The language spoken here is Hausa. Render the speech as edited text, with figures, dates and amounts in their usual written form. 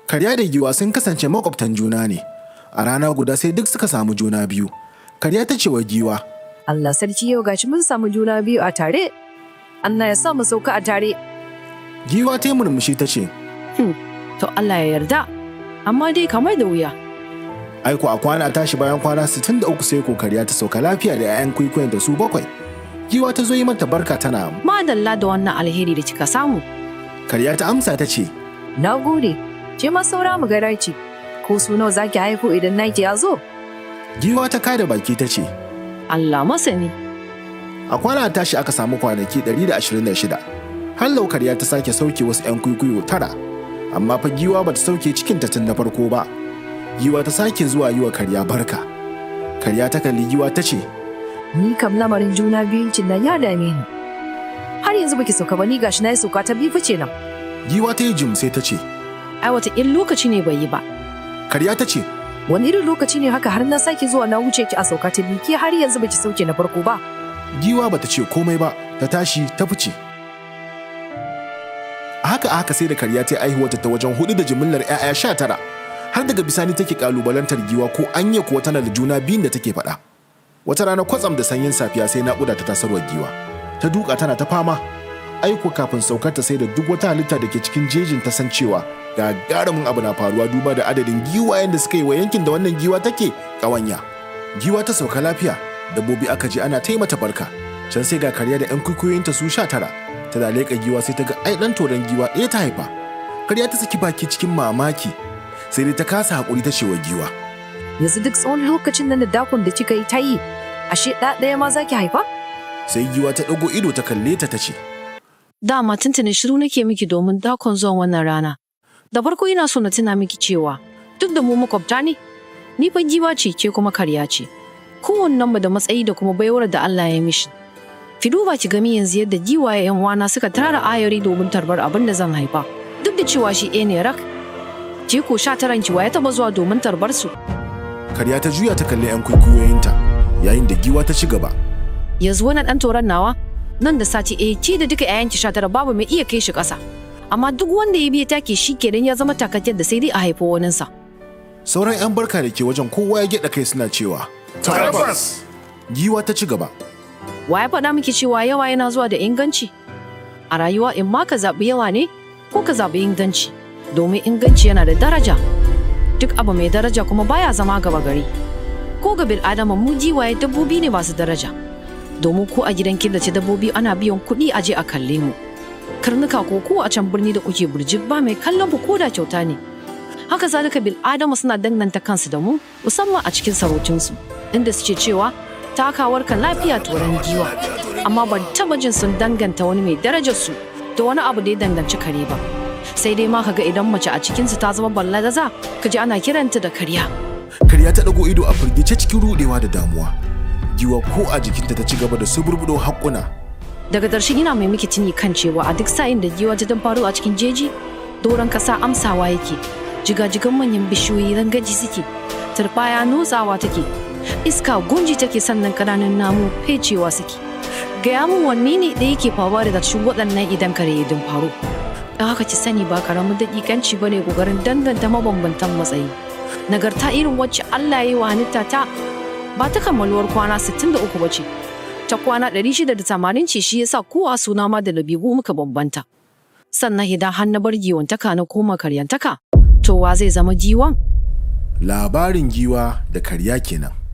Karya da giwa sun kasance makwabtan juna ne. A rana guda sai duk suka samu juna biyu. Karya ta ce wa giwa, Allah sarki yau gashi mun samu juna biyu a tare. Allah ya sa mu sauka a tare. Giwa ta yi murmushi ta ce, To Allah ya yarda, amma dai kamar da wuya. Aiko a kwana tashi bayan kwana 63 sai ko karya ta sauka lafiya da 'ya'yan kwaikwayon da su 7. Giwa ta zo yi mata barka tana, Madalla da wannan alheri da kika samu. Karya ta amsa ta ce, Na gode, ce ma saura mu gara ce. Ko su nawa zaki haihu idan naki ya zo? Giwa ta kada baki ta ce, Allah masani. a kwana tashi aka samu kwanaki 126. Hallau karya ta sake sauke wasu 'yan kwaikwayo 9, amma fa giwa bata sauke cikinta tun na farko ba. Giwa ta sake zuwa yi wa karya barka. Karya ta kalli giwa ta ce, Ni kam lamarin juna biyun nan ya dame ni. Har yanzu baki sauka ba, ni gashi na yi sauka ta biyu fice nan. Giwa ta yi jim sai ta ce, Ai wata in lokaci ne bai yi ba. Karya ta ce, Wani irin lokaci ne haka har na sake zuwa na wuce ki a sauka ta biyu, ki har yanzu baki sauke na farko ba. Giwa bata ce komai ba, ta tashi ta fice. A haka sai da karya ta yi aihuwata ta wajen 4 da jimillar 'ya'ya 19. Har daga bisani take kalubalantar giwa ko anya kuwa tana da juna biyun da take faɗa. Wata rana kwatsam da sanyin safiya sai naƙuda ta tasarwa giwa. Ta duka tana ta fama. Aiko kafin saukarta sai da duk wata halitta da ke cikin jejin ta san cewa gagarumin abu na faruwa duba da adadin giwayen da suka yi wa yankin da wannan giwa take ƙawanya. Giwa ta sauka lafiya, dabbobi aka je ana ta yi mata barka. Can sai ga karya da 'yan kwaikwayoyinta su 19. Tana leƙa giwa sai ta ga ai ɗan toron giwa ɗaya ta haifa. Karya ta saki baki cikin mamaki, sai dai ta kasa haƙuri ta ce wa giwa, Yanzu duk tsawon lokacin nan da dakon da kika yi ta yi, ashe ɗaya ma zaki haifa? sai giwa ta ɗago ido ta kalle ta ce, Dama tuntuni shiru nake miki domin dakon zuwan wannan rana. Da farko ina so na tuna miki cewa duk da mu makwabta ne, ni fa giwa ce ke kuma karya ce. Kowannen mu da matsayi da kuma baiwar da Allah ya mishi. Ki duba ki gami yanzu yadda giwaye 'yan uwana suka tara ayari domin tarbar abin da zan haifa. Duk da cewa shi ne rak. Ke ko 19 ki ya taba zuwa domin tarbar su. Karya ta juya ta kalli 'yan kwaikwayoyinta yayin da giwa ta ci gaba. Yanzu wani ɗan toron nawa nan da sati ki da duka 'ya'yanki 19 babu mai iya kai shi ƙasa. Amma duk wanda ya biya take shi kenan ya zama takakken da sai dai a haifo waninsa. Sauran 'yan barka da ke wajen kowa ya gyaɗa kai suna cewa, Tabbas! Giwa ta ci gaba. Wa ya faɗa miki cewa yawa yana zuwa da inganci? A rayuwa in ma ka zaɓi yawa ne ko ka zaɓi inganci, domin inganci yana da daraja. Duk abu mai daraja kuma baya zama gaba gari. Ko ga bil'adama mu giwaye dabbobi ne masu daraja. Domin ko a gidan killace dabbobi ana biyan kuɗi a je a kalle mu. Karnuka ko a can birni da kuke burji ba mai kallon ku ko da kyauta ne. Haka zalika bil'adama suna danganta kansu da mu musamman a cikin sarautunsu, inda suke cewa takawar kan lafiya turan giwa, amma ban taba jin sun danganta wani mai darajar su da wani abu da ya danganci kare ba. Sai dai ma kaga idan mace a cikin su ta zama ballagaza, kaji ana kiranta da karya. Karya ta ɗago ido a firgice cikin ruɗewa da damuwa. Giwa ko a jikinta ta ci gaba da suburbuɗo haƙuna. Daga ƙarshe ina mai miki tuni kan cewa a duk sa'in da giwa ta faru a cikin jeji, doron kasa amsawa yake, jigajigan manyan bishiyoyi rangaji suke, turbaya notsawa take, iska gunji take sannan ƙananan namu fecewa suke. Gaya min wanne ne da yake faruwa daga cikin waɗannan idan kare ya faru. Don haka ki sani ba karamin daƙiƙanci ba ne ƙoƙarin danganta mabambantan matsayi. Nagarta irin wacce Allah ya yi wa halitta ta ba ta kammaluwar kwana 63 ba ce. Ta kwana 680 ce, shi yasa kowa suna ma da labibu muka bambanta. Sannan idan har na bar giwantaka na koma karyantaka, to wa zai zama giwan? Labarin giwa da karya kenan.